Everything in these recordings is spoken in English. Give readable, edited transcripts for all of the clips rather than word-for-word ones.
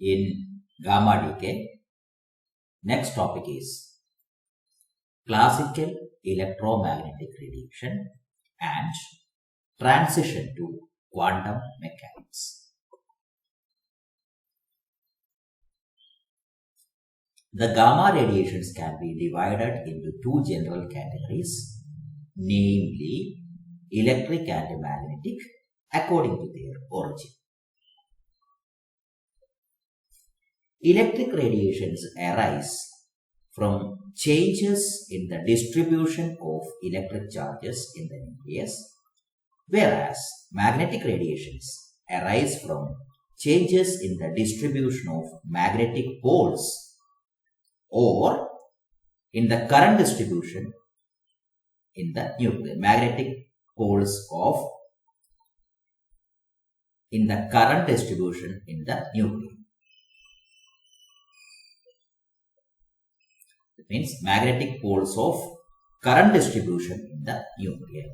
in gamma decay. Next topic is classical electromagnetic radiation and transition to quantum mechanics. The gamma radiations can be divided into two general categories, namely electric and magnetic, according to their origin. Electric radiations arise from changes in the distribution of electric charges in the nucleus, whereas magnetic radiations arise from changes in the distribution of magnetic poles or in the current distribution in the nucleus, magnetic poles in the current distribution in the nucleus. That means magnetic poles of current distribution in the nucleus.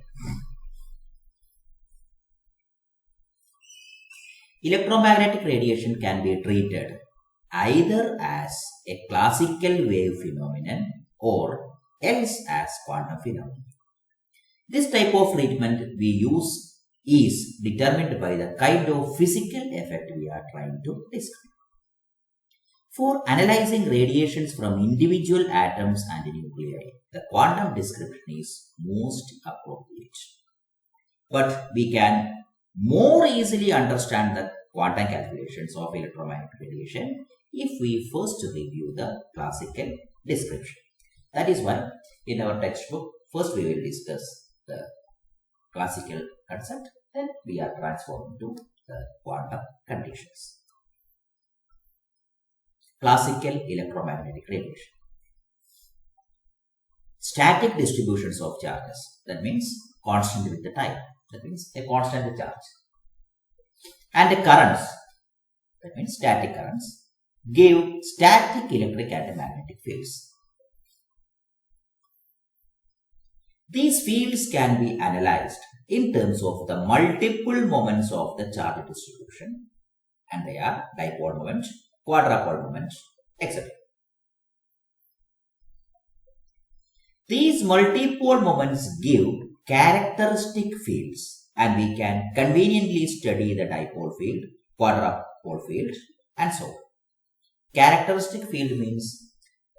Electromagnetic radiation can be treated either as a classical wave phenomenon or else as quantum phenomenon. This type of treatment we use is determined by the kind of physical effect we are trying to describe. For analyzing radiations from individual atoms and nuclei, the quantum description is most appropriate. But we can more easily understand the quantum calculations of electromagnetic radiation if we first review the classical description. That is why in our textbook, first we will discuss the classical concept, then we are transformed to the quantum conditions. Classical electromagnetic radiation. Static distributions of charges, that means constant with the time, that means a constant charge. And the currents, that means static currents, give static electric and magnetic fields. These fields can be analyzed in terms of the multiple moments of the charge distribution, and they are dipole moment, quadrupole moment, etc. These multiple moments give characteristic fields, and we can conveniently study the dipole field, quadrupole field, and so on. Characteristic field means,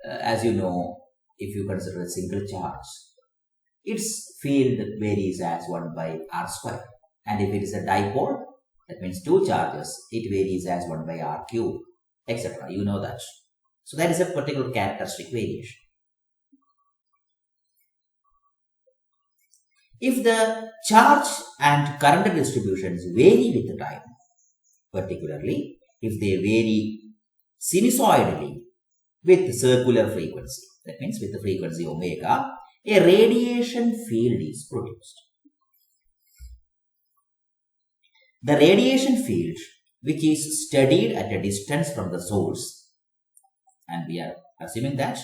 as you know, if you consider a single charge, its field varies as 1 by r square. And if it is a dipole, that means two charges, it varies as 1 by r cube, etc. You know that. So that is a particular characteristic variation. If the charge and current distributions vary with time, particularly if they vary sinusoidally with circular frequency, that means with the frequency omega, a radiation field is produced. The radiation field, which is studied at a distance from the source, and we are assuming that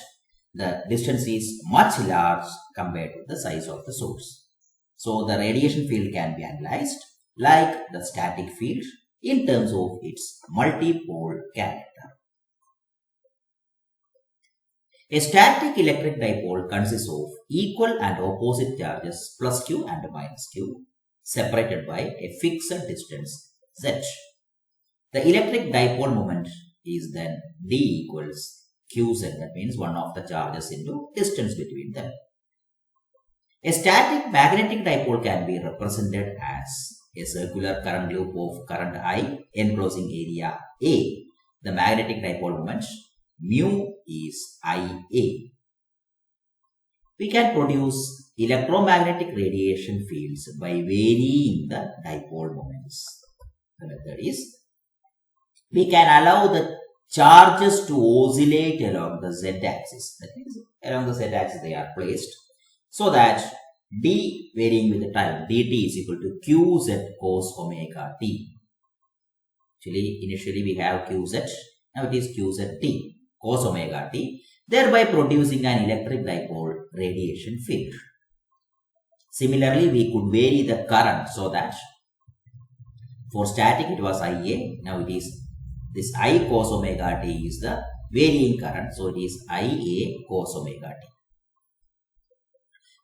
the distance is much large compared to the size of the source. So the radiation field can be analyzed like the static field in terms of its multipole character. A static electric dipole consists of equal and opposite charges plus q and minus q, separated by a fixed distance z. The electric dipole moment is then d equals qz, that means one of the charges into distance between them. A static magnetic dipole can be represented as a circular current loop of current I enclosing area A. The magnetic dipole moment mu is Ia. We can produce electromagnetic radiation fields by varying the dipole moments. The method is, we can allow the charges to oscillate along the z-axis. That means along the z-axis they are placed, so that d varying with the time, dt is equal to qz cos omega t. Actually, initially we have qz, now it is qzt cos omega t, thereby producing an electric dipole radiation field. Similarly, we could vary the current so that for static it was Ia, now it is This I cos omega t is the varying current. So it is IA cos omega t.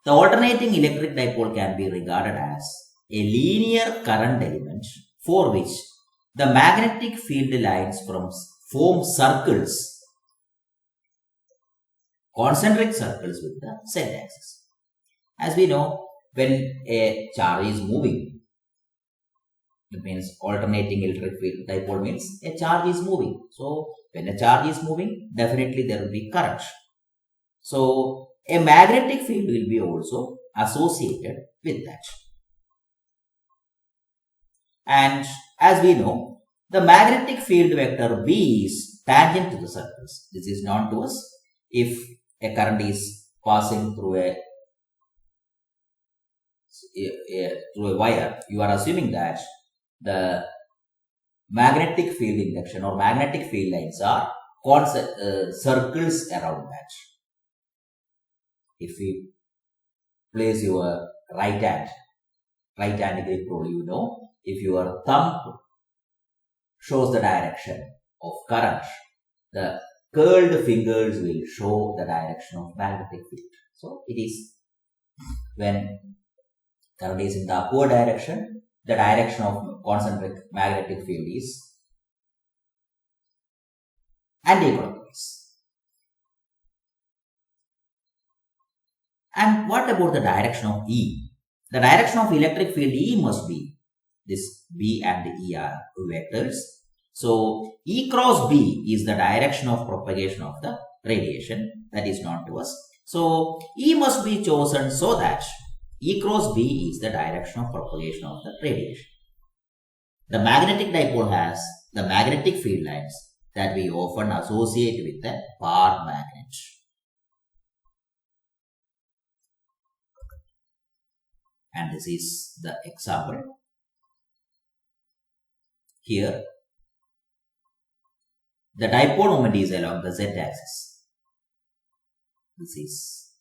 The alternating electric dipole can be regarded as a linear current element for which the magnetic field lines form circles, concentric circles with the z-axis. As we know, when a charge is moving, it means alternating electric field dipole means a charge is moving. So, when a charge is moving, definitely there will be current. So, a magnetic field will be also associated with that. And as we know, the magnetic field vector B is tangent to the circles. This is known to us if a current is passing through a wire. You are assuming that the magnetic field induction or magnetic field lines are circles around that. If you place your right hand grip rule, you know, if your thumb shows the direction of current, the curled fingers will show the direction of magnetic field. So it is when current is in the upward direction, the direction of concentric magnetic field is anti-clockwise. And what about the direction of E? The direction of electric field E must be this B and E are vectors. So E cross B is the direction of propagation of the radiation that is known to us. So E must be chosen so that E cross B is the direction of propagation of the radiation. The magnetic dipole has the magnetic field lines that we often associate with the bar magnet. And this is the example. Here, the dipole moment is along the z-axis. This is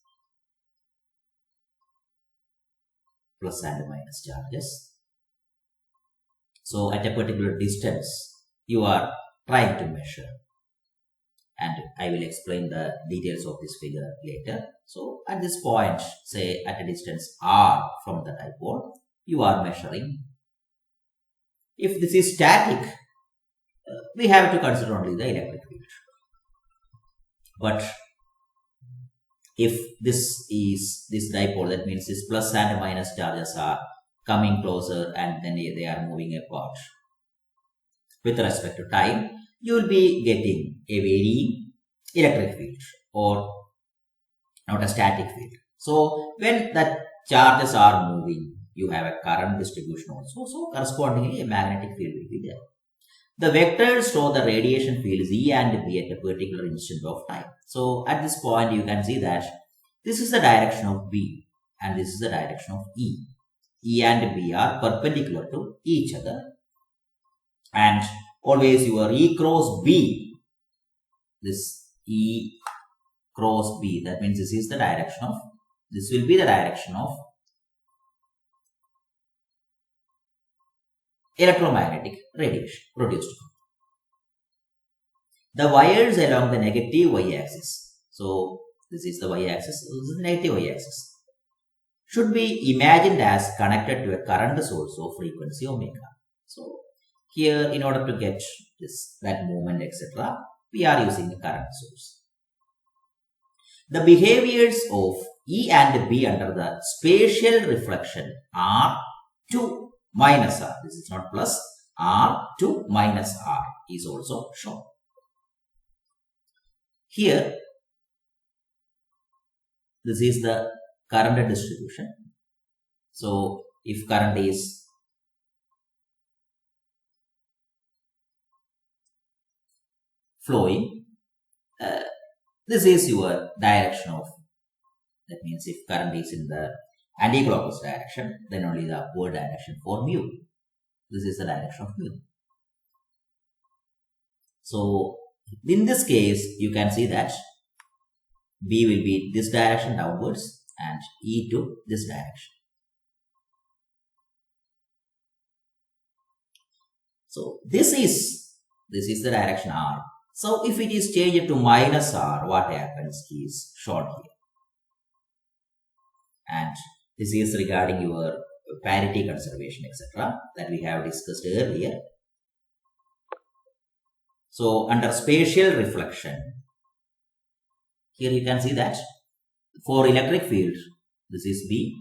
plus and minus charges. So, at a particular distance, you are trying to measure. And I will explain the details of this figure later. So, at this point, say at a distance r from the dipole, you are measuring. If this is static, we have to consider only the electric field. But if this dipole, that means this plus and minus charges are coming closer and then they are moving apart. With respect to time, you will be getting a varying electric field or not a static field. So, when the charges are moving, you have a current distribution also. So, correspondingly, a magnetic field will be there. The vectors show the radiation fields E and B at a particular instant of time. So, at this point, you can see that this is the direction of B and this is the direction of E. E and B are perpendicular to each other. And always your E cross B, this E cross B, that means this is the direction of, this will be the direction of electromagnetic radiation produced. The wires along the negative y-axis, so this is the y-axis, this is the negative y-axis, should be imagined as connected to a current source of frequency omega. So here, in order to get that movement, etc., we are using the current source. The behaviors of E and B under the spatial reflection R2 minus R, this is not plus, R2 minus R is also shown. Here, this is the current distribution. So, if current is flowing, this is your direction of, that means if current is in the anti-clockwise direction, then only the upward direction for mu. This is the direction of mu. So, in this case, you can see that B will be this direction downwards and E to this direction. So, this is This is the direction r. So if it is changed to minus r, what happens is shown here. And this is regarding your parity conservation, etc., that we have discussed earlier. So under spatial reflection, here you can see that for electric field, this is B.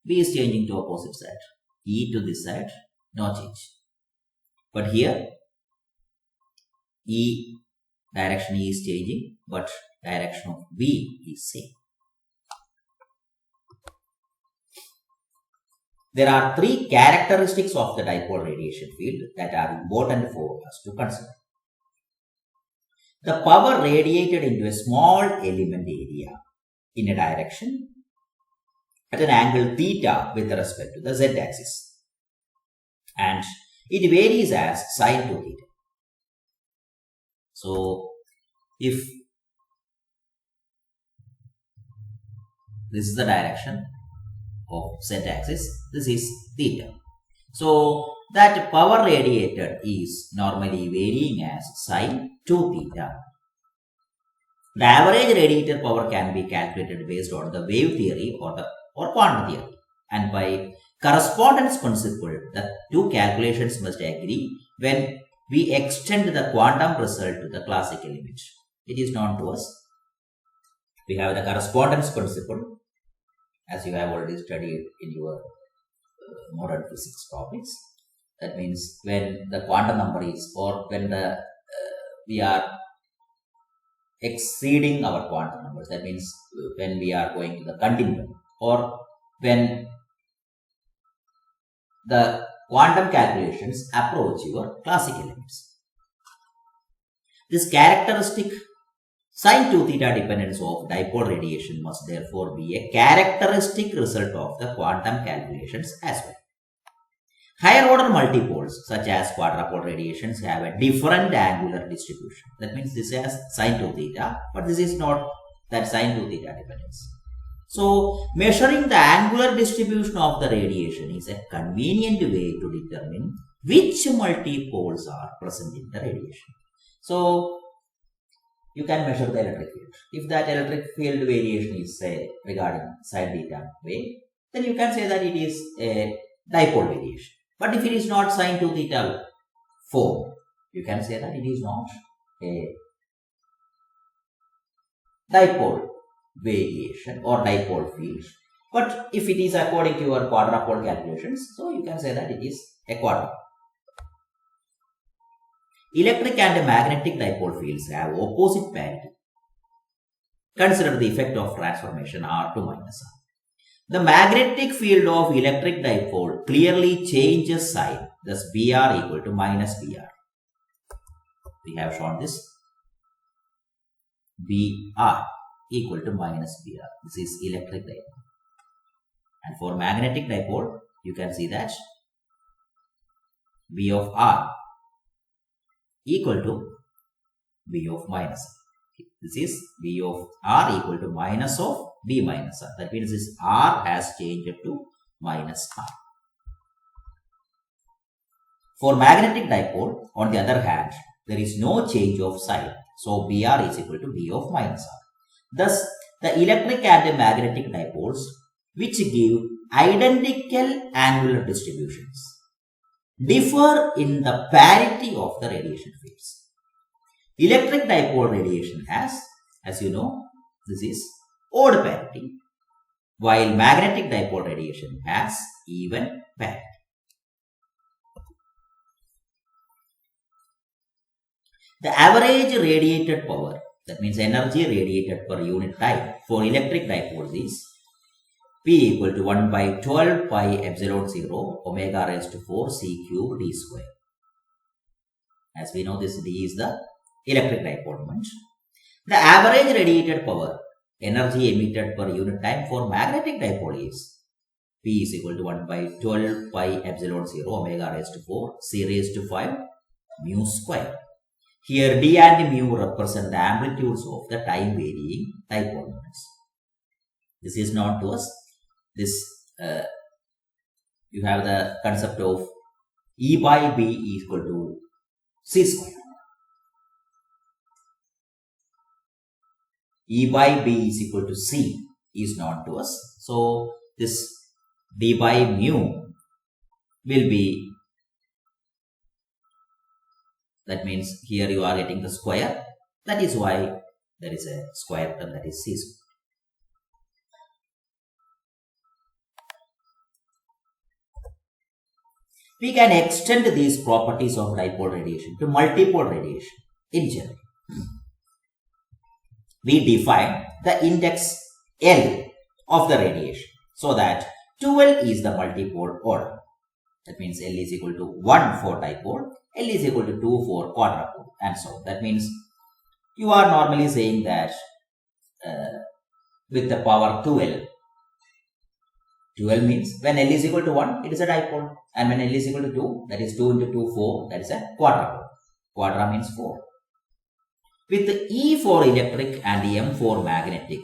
B is changing to opposite side. E to this side, no change. But here, E direction E is changing, but direction of B is same. There are three characteristics of the dipole radiation field that are important for us to consider. The power radiated into a small element area in a direction at an angle theta with respect to the z-axis, and it varies as sine 2 theta. So, if this is the direction of z-axis, this is theta. So, that power radiated is normally varying as sine 2 theta. The average radiated power can be calculated based on the wave theory or quantum theory, and by correspondence principle, the two calculations must agree when we extend the quantum result to the classical image. It is known to us. We have the correspondence principle, as you have already studied in your modern physics topics. That means when the quantum number is, or when we are exceeding our quantum numbers, that means when we are going to the continuum, or when the quantum calculations approach your classical limits. This characteristic sine 2 theta dependence of dipole radiation must therefore be a characteristic result of the quantum calculations as well. Higher order multipoles such as quadrupole radiations have a different angular distribution. That means this has sine 2 theta, but this is not that sine 2 theta dependence. So, measuring the angular distribution of the radiation is a convenient way to determine which multipoles are present in the radiation. So, you can measure the electric field. If that electric field variation is, say, regarding sine theta wave, then you can say that it is a dipole variation. But if it is not sine 2 theta form, you can say that it is not a dipole variation or dipole field. But if it is according to your quadrupole calculations, so you can say that it is a quadrupole. Electric and magnetic dipole fields have opposite parity. Consider the effect of transformation R to minus R. The magnetic field of electric dipole clearly changes sign, thus Br equal to minus Br. We have shown this. Br equal to minus Br. This is electric dipole. And for magnetic dipole, you can see that B of R equal to B of minus R. This is B of R equal to minus of B minus R. That means this R has changed to minus R. For magnetic dipole, on the other hand, there is no change of sign. So, Br is equal to B of minus R. Thus, the electric and magnetic dipoles, which give identical angular distributions, differ in the parity of the radiation fields. Electric dipole radiation has, as you know, this is odd parity, while magnetic dipole radiation has even parity. The average radiated power, that means energy radiated per unit time for electric dipoles is P equal to 1 by 12 pi epsilon 0 omega raised to 4 C cube d square. As we know, this d is the electric dipole moment. The average radiated power, energy emitted per unit time for magnetic dipole is P is equal to 1 by 12 pi epsilon 0 omega raised to 4 C raised to 5 mu square. Here d and mu represent the amplitudes of the time varying dipole moments. This is known to us. This you have the concept of E by B equal to c square. E by b is equal to c is known to us. So this d by mu will be, that means here you are getting the square. That is why there is a square term, that is c square. We can extend these properties of dipole radiation to multipole radiation in general. We define the index L of the radiation so that 2L is the multipole order. That means L is equal to 1 for dipole, L is equal to 2 for quadrupole, and so on. That means you are normally saying that with the power 2L. 2L means when L is equal to 1, it is a dipole. And when L is equal to 2, that is 2 into 2, 4, that is a quadrupole. Quadra means 4. With E for electric and M for magnetic,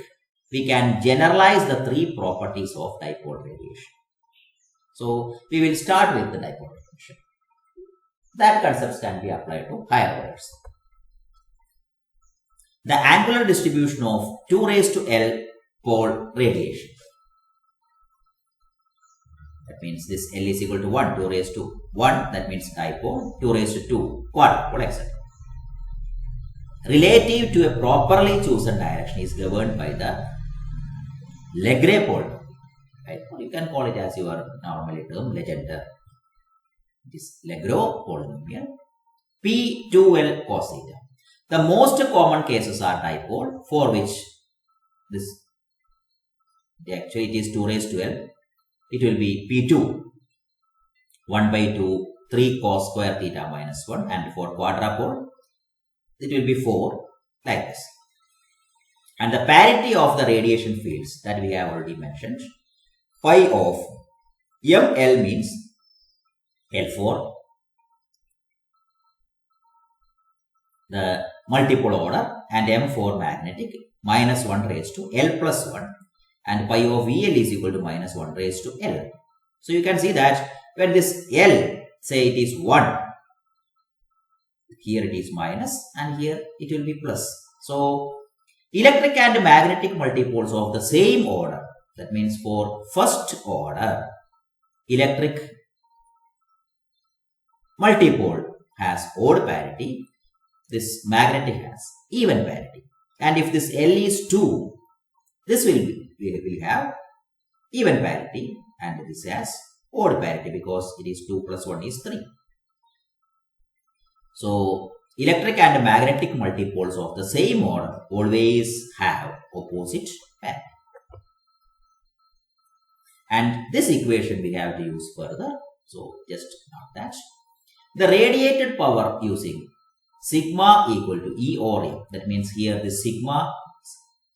we can generalize the three properties of dipole radiation. So, we will start with the dipole radiation. That concepts can be applied to higher orders. The angular distribution of 2 raised to L pole radiation. That means this L is equal to 1, 2 raised to 1, that means dipole, 2 raised to 2, quadrupole, etc. Relative to a properly chosen direction is governed by the Legre pole. Right? You can call it as your normally term Legendre. It is Legros polynomial P2L cos theta. The most common cases are dipole, for which this actually it is 2 raised to L. It will be P2 1 by 2 3 cos square theta minus 1, and for quadrupole it will be 4 like this. And the parity of the radiation fields that we have already mentioned, pi of ML means L4, the multipole order, and M4 magnetic minus 1 raised to L plus 1, and pi of VL is equal to minus 1 raised to L. So you can see that when this L, say it is 1, here it is minus and here it will be plus. So electric and magnetic multipoles of the same order, that means for first order, electric multipole has odd parity, this magnetic has even parity. And if this L is 2, this we will have even parity, and this has odd parity because it is 2 plus 1 is 3. So electric and magnetic multipoles of the same order always have opposite parity. And this equation we have to use further. So just note that. The radiated power using sigma equal to E or M. That means here this sigma,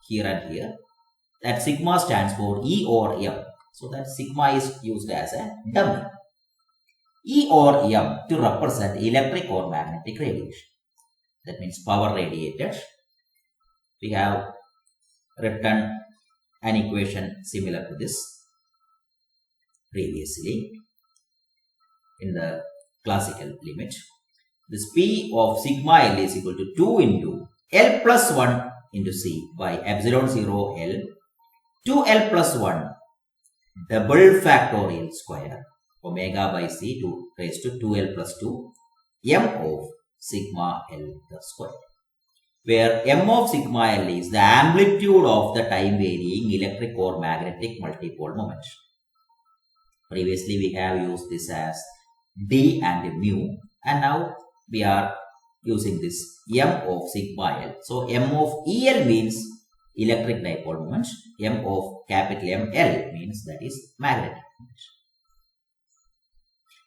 here and here. That sigma stands for E or M. So that sigma is used as a dummy. E or M to represent electric or magnetic radiation. That means power radiated. We have written an equation similar to this previously in the classical limit. This P of sigma L is equal to 2 into L plus 1 into C by epsilon 0 L 2L plus 1 double factorial square omega by C to raised to 2L plus 2 M of sigma L the square, where M of sigma L is the amplitude of the time varying electric or magnetic multipole moment. Previously we have used this as D and mu, and now we are using this M of sigma L. So M of EL means electric dipole moment, M of capital M L means that is magnetic moment.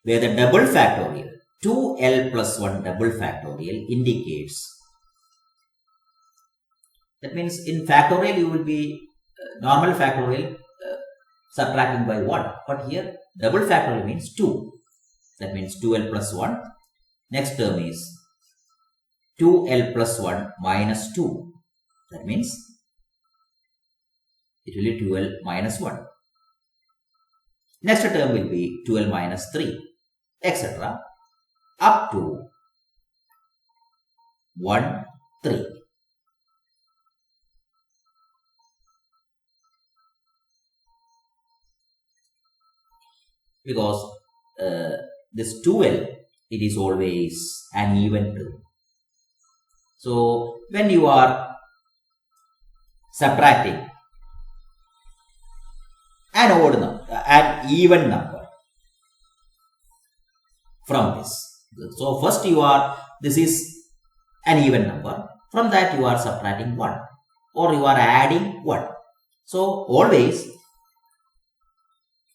Where the double factorial 2L plus 1 double factorial indicates, that means in factorial you will be normal factorial subtracting by 1, but here double factorial means 2. That means 2L plus 1. Next term is 2L plus 1 minus 2. That means it will be 2L minus 1. Next term will be 2L minus 3, etc. up to 1, 3. Because this 12, it is always an even term. So when you are subtracting an even number from this. So first this is an even number. From that you are subtracting 1 or you are adding 1. So always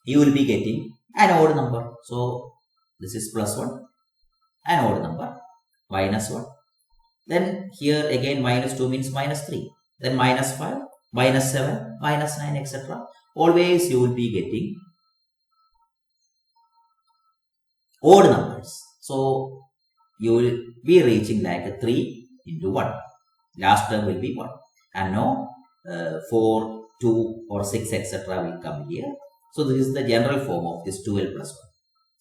you will be getting an odd number. So this is plus 1, an odd number, minus 1. Then here again minus 2 means minus 3. Then minus 5, minus 7, minus 9, etc. Always you will be getting odd numbers. So you will be reaching like a 3 into 1. Last term will be 1. And now 4, 2 or 6, etc. will come here. So this is the general form of this 12 plus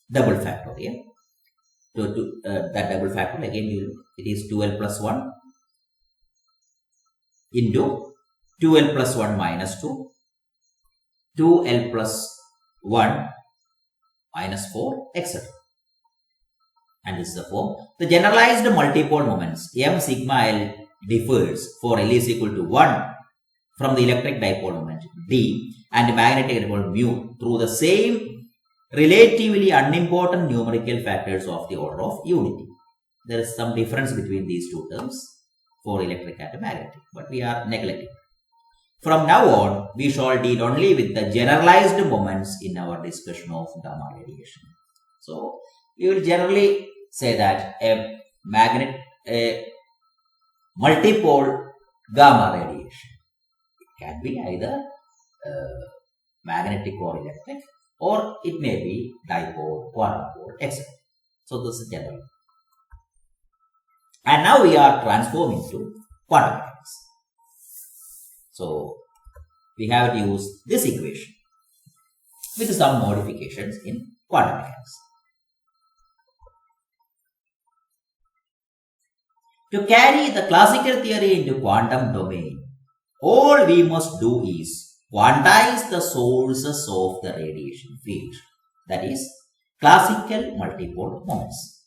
1. Double factorial. That double factorial again it is 12 plus 1 into 2l plus 1 minus 2, 2l plus 1 minus 4, etc. And this is the form. The generalized multipole moments m sigma l differs for L is equal to 1 from the electric dipole moment d and magnetic dipole mu through the same relatively unimportant numerical factors of the order of unity. There is some difference between these two terms for electric and magnetic, but we are neglecting. From now on, we shall deal only with the generalized moments in our discussion of gamma radiation. So, we will generally say that a multipole gamma radiation, it can be either magnetic or electric, or it may be dipole, quantum pole, etc. So, this is general. And now we are transforming to quantum mechanics. So, we have to use this equation with some modifications in quantum mechanics. To carry the classical theory into quantum domain, all we must do is quantize the sources of the radiation field, that is, classical multipole moments.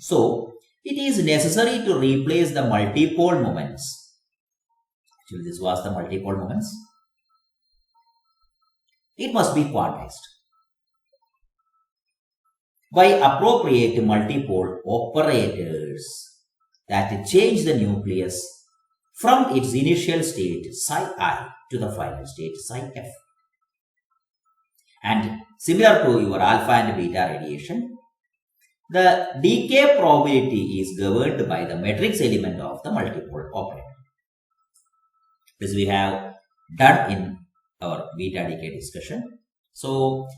So, it is necessary to replace the multipole moments. Actually, this was the multipole moments. It must be quantized by appropriate multipole operators that change the nucleus from its initial state psi I to the final state psi f. And similar to your alpha and beta radiation, the decay probability is governed by the matrix element of the multipole operator. This we have done in our beta decay discussion. So,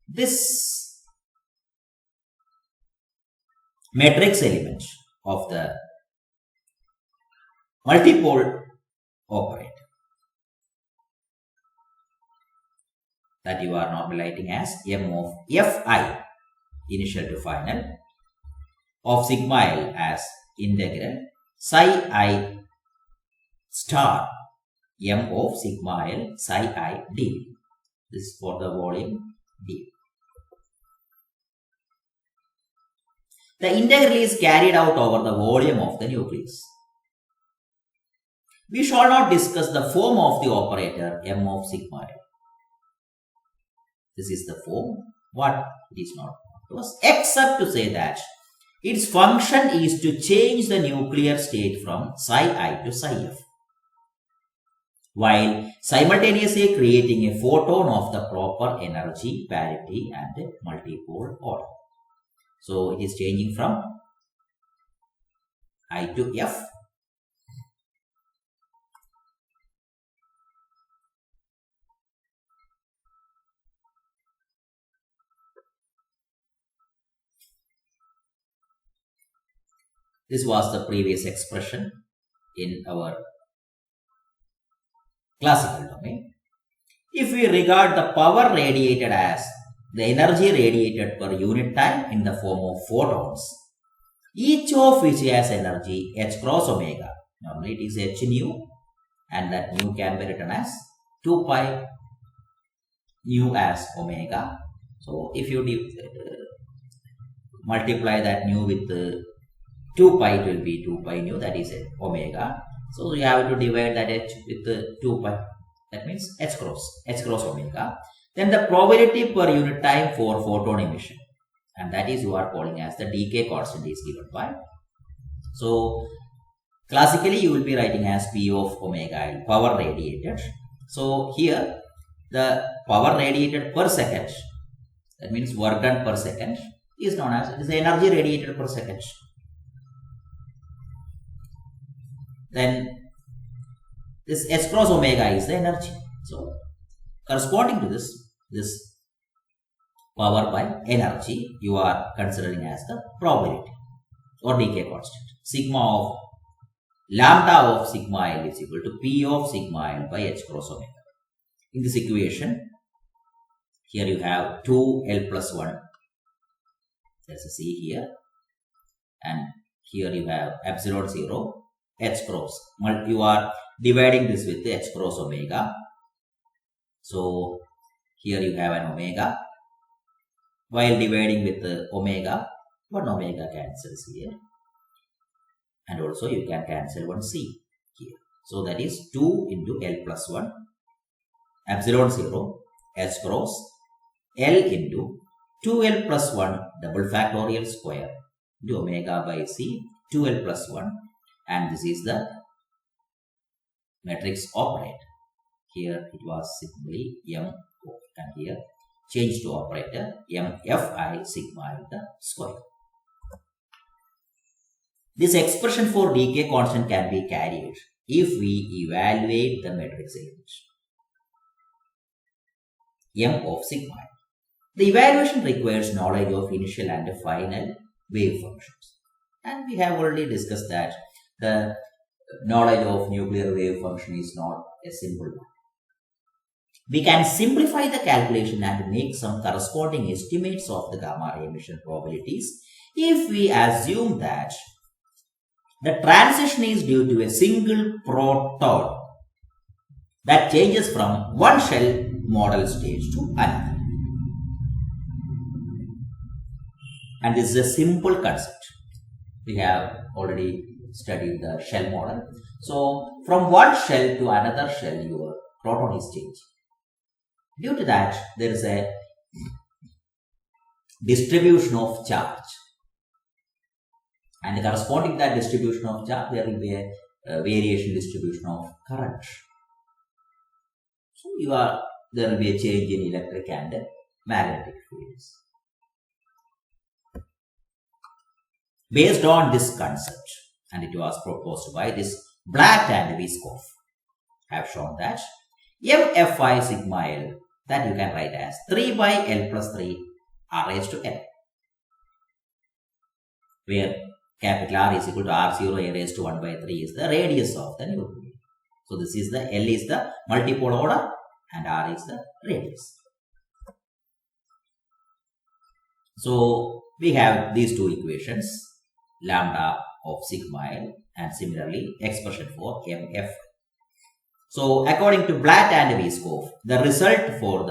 this matrix element of the multipole operator that you are normalizing as m of fi initial to final of sigma l as integral psi I star m of sigma l psi I dv. This is for the volume d. The integral is carried out over the volume of the nucleus. We shall not discuss the form of the operator m of sigma l. This is the form, what it is not to us, except to say that its function is to change the nuclear state from psi I to psi f, while simultaneously creating a photon of the proper energy, parity and multipole order. So, it is changing from I to f. This was the previous expression in our classical domain. If we regard the power radiated as the energy radiated per unit time in the form of photons, each of which has energy h cross omega. Normally it is h nu, and that nu can be written as 2 pi nu as omega. So if you multiply that nu with 2 pi, it will be 2 pi nu, that is omega. So you have to divide that h with 2 pi. That means h cross omega. Then the probability per unit time for photon emission, and that is you are calling as the decay constant, is given by. So classically you will be writing as P of omega L, power radiated. So here the power radiated per second, that means work done per second, is known as, it is energy radiated per second. Then this h cross omega is the energy. So corresponding to this power by energy, you are considering as the probability or decay constant. Sigma of lambda of sigma L is equal to P of sigma L by h cross omega. In this equation, here you have 2L plus 1. There's a C here. And here you have epsilon 0, h cross. You are dividing this with h cross omega. So here you have an omega. While dividing with omega, one omega cancels here. And also you can cancel one C here. So that is 2 into L plus 1, epsilon 0, h cross, L into 2L plus 1 double factorial square into omega by C, 2L plus 1, and this is the matrix operator. Here it was simply M, and here change to operator MFI sigma L the square. This expression for decay constant can be carried if we evaluate the matrix element M of sigma L. The evaluation requires knowledge of initial and final wave functions. And we have already discussed that the knowledge of nuclear wave function is not a simple one. We can simplify the calculation and make some corresponding estimates of the gamma ray emission probabilities if we assume that the transition is due to a single proton that changes from one shell model stage to another. And this is a simple concept. We have already studied the shell model. So from one shell to another shell, your proton is changing. Due to that, there is a distribution of charge. And corresponding to that distribution of charge, there will be a variation distribution of current. So there will be a change in electric and magnetic fields. Based on this concept, and it was proposed by this Blatt and Wyckoff, have shown that MFI sigma L, that you can write as 3 by L plus 3 R raised to L, where capital R is equal to R0 A raised to 1 by 3 is the radius of the nucleus. So this is the L is the multipole order and R is the radius. So we have these two equations, lambda of sigma L and similarly expression for MF. So according to Blatt and Wyckoff, the result for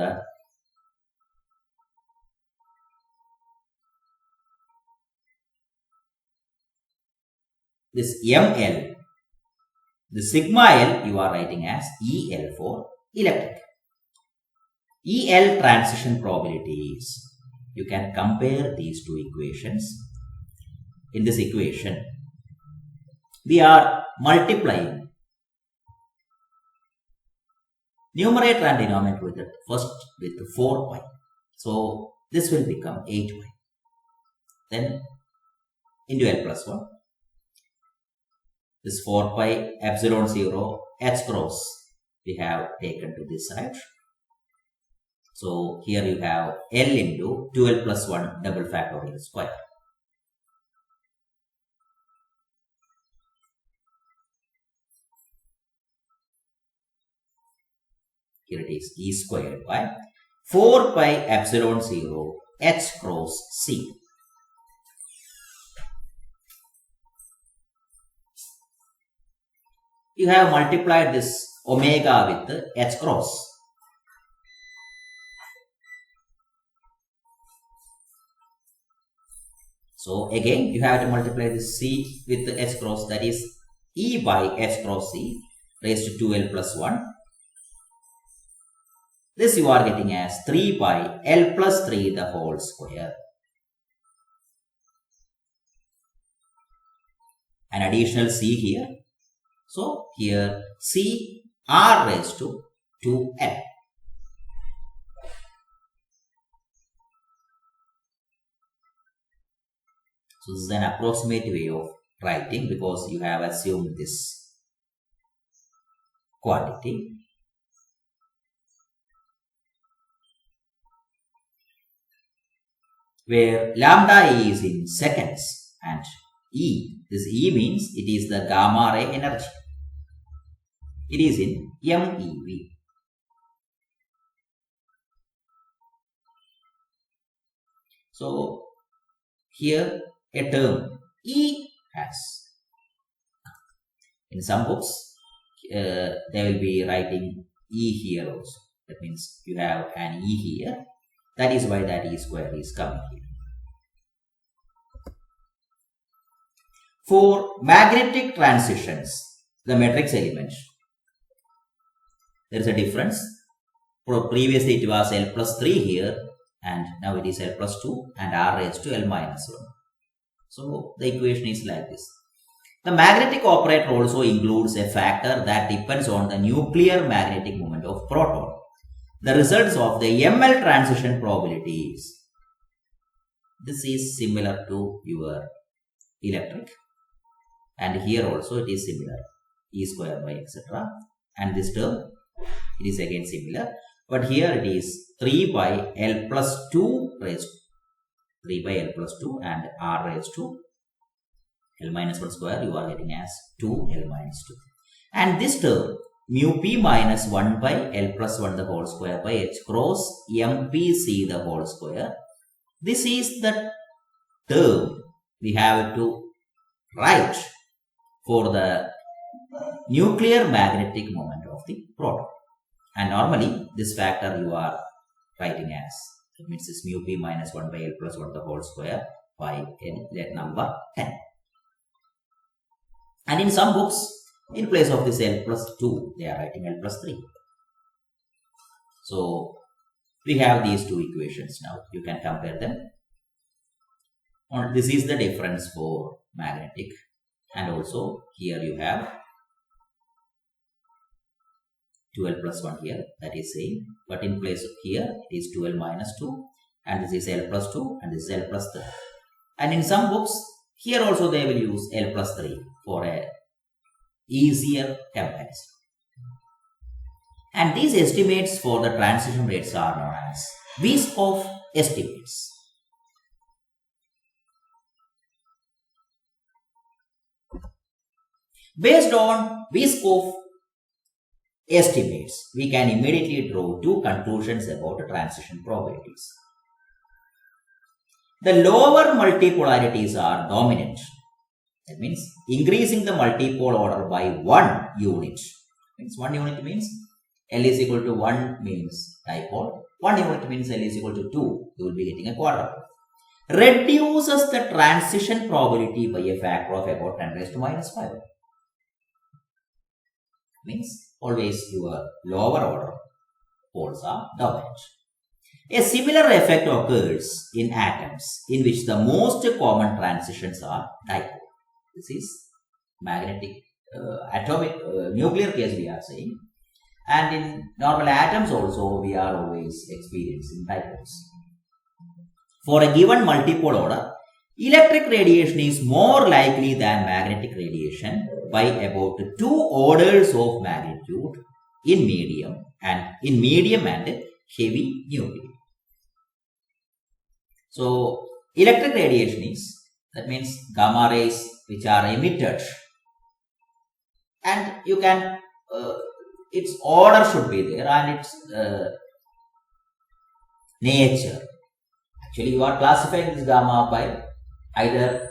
this ML, the sigma L you are writing as EL for electric. EL transition probabilities. You can compare these two equations. In this equation, we are multiplying numerator and denominator with first with 4 pi. So this will become 8 pi. Then into L plus 1. This 4 pi epsilon 0 h cross we have taken to this side. So here you have L into 2L plus 1 double factorial square. Here it is E squared by 4 pi epsilon 0 h cross C. you have multiplied this omega with h cross. So again, you have to multiply this c with the h cross, that is e by h cross c raised to 2l plus 1. This you are getting as 3 by l plus 3 the whole square. An additional c here. So here c r raised to 2l. So this is an approximate way of writing because you have assumed this quantity. Where lambda is in seconds and E, this E means it is the gamma ray energy. It is in MeV. So here a term E has. In some books, they will be writing E here also. That means you have an E here. That is why that E square is coming here. For magnetic transitions, the matrix element, there is a difference. Previously it was L plus 3 here and now it is L plus 2 and R raised to L minus 1. So the equation is like this. The magnetic operator also includes a factor that depends on the nuclear magnetic moment of proton. The results of the ML transition probabilities. This is similar to your electric. And here also it is similar, E square by etc. And this term, it is again similar. But here it is 3 by L plus 2 raised to 3 by L plus 2 and R raised to L minus 1 square, you are getting as 2L minus 2. And this term, mu p minus 1 by L plus 1 the whole square by H cross MPC the whole square. This is the term we have to write for the nuclear magnetic moment of the proton. And normally this factor you are writing as, it means this mu p minus 1 by L plus 1 the whole square by L number 10. And in some books, in place of this L plus 2, they are writing L plus 3. So we have these two equations now. You can compare them. This is the difference for magnetic. And also here you have 2L plus 1 here, that is same. But in place of here, it is 2L minus 2. And this is L plus 2 and this is L plus 3. And in some books, here also they will use L plus 3 for a easier comparison. And these estimates for the transition rates are known as Vyskov estimates. Based on Vyskov estimates, we can immediately draw two conclusions about the transition probabilities. The lower multipolarities are dominant. That means increasing the multipole order by 1 unit. Means 1 unit means L is equal to 1 means dipole. 1 unit means L is equal to 2. You will be getting a quadrupole. Reduces the transition probability by a factor of about 10 raised to minus 5. Means always your lower order poles are dominant. A similar effect occurs in atoms in which the most common transitions are dipole. This is magnetic atomic nuclear case we are saying, and in normal atoms also we are always experiencing dipoles. For a given multipole order, electric radiation is more likely than magnetic radiation by about 2 orders of magnitude in medium and heavy nuclei. So electric radiation is, that means gamma rays which are emitted, and you can its order should be there and its nature. Actually you are classifying this gamma by either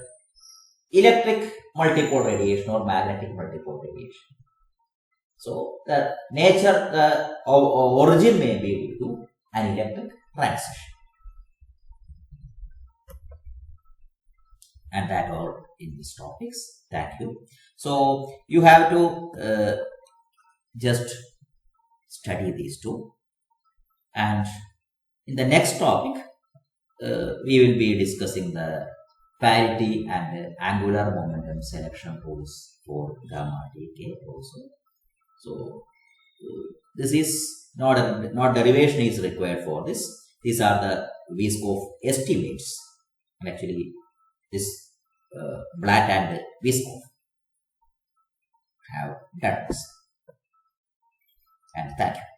electric multipole radiation or magnetic multipole radiation. So the nature, the origin may be due to an electric transition. And that all in these topics. Thank you. So you have to just study these two. And in the next topic, we will be discussing the parity and angular momentum selection rules for gamma decay also. So this is not derivation is required for this. These are the Weisskopf estimates. And actually, this Blatt and Weisskopf have done this. And thank you.